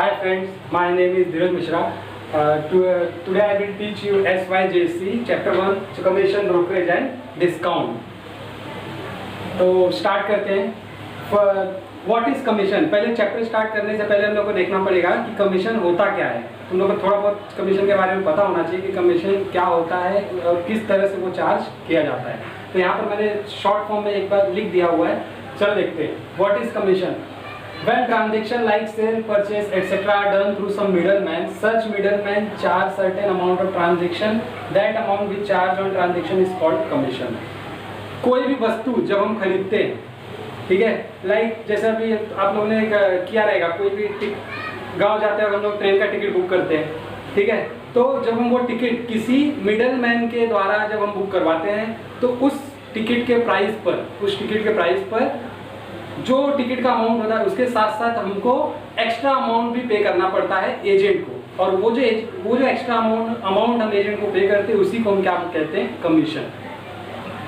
Hi friends, my name is Dhiraj Mishra. Today I will teach you SYJC Chapter 1 Commission, Brokerage and Discount. तो start करते हैं. What is commission. पहले chapter start करने से पहले हम लोग को देखना पड़ेगा कि कमीशन होता क्या है. तुम लोग को थोड़ा बहुत कमीशन के बारे में पता होना चाहिए कि कमीशन क्या होता है और किस तरह से वो चार्ज किया जाता है. तो यहाँ पर मैंने शॉर्ट फॉर्म में एक बार लिख दिया हुआ है. चलो देखते हैं. What is commission. When transaction like sale, purchase, etc. are done through some middleman, such middleman charge certain amount of transaction. That amount we charge on transaction is called commission. कोई भी वस्तु जब हम खरीदते हैं, ठीक है, लाइक जैसे अभी आप लोगों ने किया रहेगा, कोई भी गांव जाते हैं हम लोग ट्रेन का टिकट बुक करते हैं, ठीक है. तो जब हम वो टिकट किसी मिडलमैन के द्वारा जब हम बुक करवाते हैं तो उस टिकट के प्राइस पर जो टिकट का अमाउंट होता है उसके साथ साथ हमको एक्स्ट्रा अमाउंट भी पे करना पड़ता है एजेंट को. और वो जो एक्स्ट्रा अमाउंट हम एजेंट को पे करते हैं उसी को हम क्या कहते हैं, कमीशन.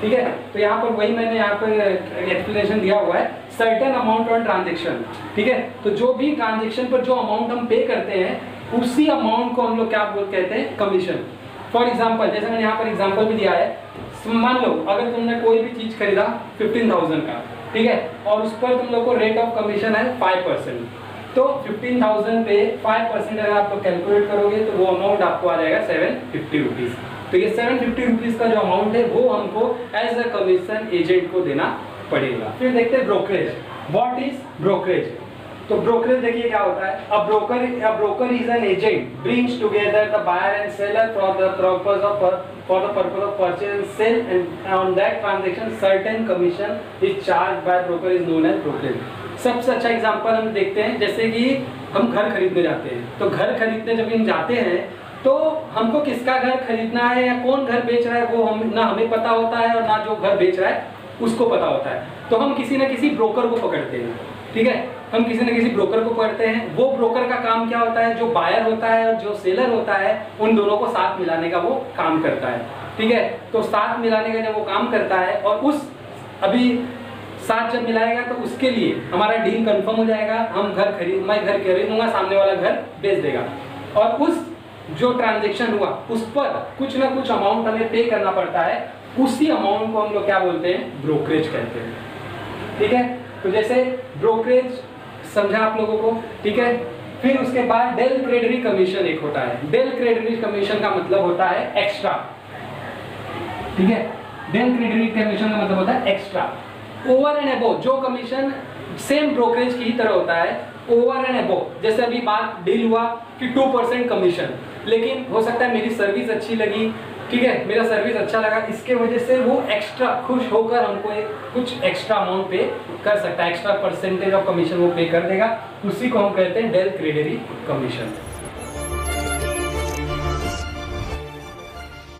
ठीक है. तो यहाँ पर वही मैंने यहाँ पर एक्सप्लेनेशन दिया हुआ है, सर्टेन अमाउंट ऑन ट्रांजेक्शन. ठीक है. तो जो भी ट्रांजेक्शन पर जो अमाउंट हम पे करते हैं उसी अमाउंट को हम लोग क्या कहते हैं, कमीशन. फॉर एग्जाम्पल, जैसे मैंने यहाँ पर एग्जाम्पल भी दिया है. मान लो अगर तुमने कोई भी चीज खरीदा 15,000 का, ठीक है, और उस पर तुम लोग को रेट ऑफ कमीशन है 5%. तो 15,000 पे 5% अगर आप कैलकुलेट करोगे तो वो अमाउंट आपको आ जाएगा 750 रुपीज. तो ये 750 रुपीज का जो अमाउंट है वो हमको एज अ कमीशन एजेंट को देना पड़ेगा. फिर देखते हैं ब्रोकरेज. What is brokerage. तो ब्रोकरेज देखिए क्या होता है. A broker is an agent brings together the buyer and seller for the purpose of purchase and sale, and on that transaction certain commission is charge by broker is known as brokerage. सबसे अच्छा example हम देखते हैं, जैसे कि हम घर खरीदने जाते हैं. तो घर खरीदने जब हम जाते हैं तो हमको किसका घर खरीदना है या कौन घर बेच रहा है वो ना हमें पता होता है और ना जो घर बेच रहा है उसको पता होता है. तो हम किसी न किसी ब्रोकर को पकड़ते हैं. ठीक है. हम किसी न किसी ब्रोकर को पकड़ते हैं. वो ब्रोकर का काम क्या होता है, जो बायर होता है और जो सेलर होता है उन दोनों को साथ मिलाने का वो काम करता है. ठीक है. तो साथ मिलाने का जब वो काम करता है और उस अभी साथ जब मिलाएगा तो उसके लिए हमारा डील कंफर्म हो जाएगा. मैं घर खरीदूंगा, सामने वाला घर बेच देगा. और उस जो ट्रांजेक्शन हुआ उस पर कुछ ना कुछ अमाउंट हमें पे करना पड़ता है. उसी अमाउंट को हम लोग क्या बोलते हैं, ब्रोकरेज कहते हैं. ठीक है. तो जैसे ब्रोकरेज समझा आप लोगों को. ठीक है. फिर उसके बाद डेल क्रेडिटरी कमीशन एक होता है. डेल क्रेडिटरी कमीशन का मतलब होता है एक्स्ट्रा. ठीक है. डेल क्रेडिटरी कमीशन का मतलब होता है एक्स्ट्रा, ओवर एंड अबव. जो कमीशन सेम ब्रोकरेज की ही तरह होता है, ओवर एंड अबव. जैसे अभी बात डील हुआ कि 2% कमीशन, लेकिन हो सकता है मेरी सर्विस अच्छी लगी, ठीक है, मेरा सर्विस अच्छा लगा, इसके वजह से वो एक्स्ट्रा खुश होकर हमको कुछ एक्स्ट्रा अमाउंट पे कर सकता है. एक्स्ट्रा परसेंटेज ऑफ कमीशन वो पे कर देगा. उसी को हम कहते हैं डेल क्रेडिटरी कमीशन.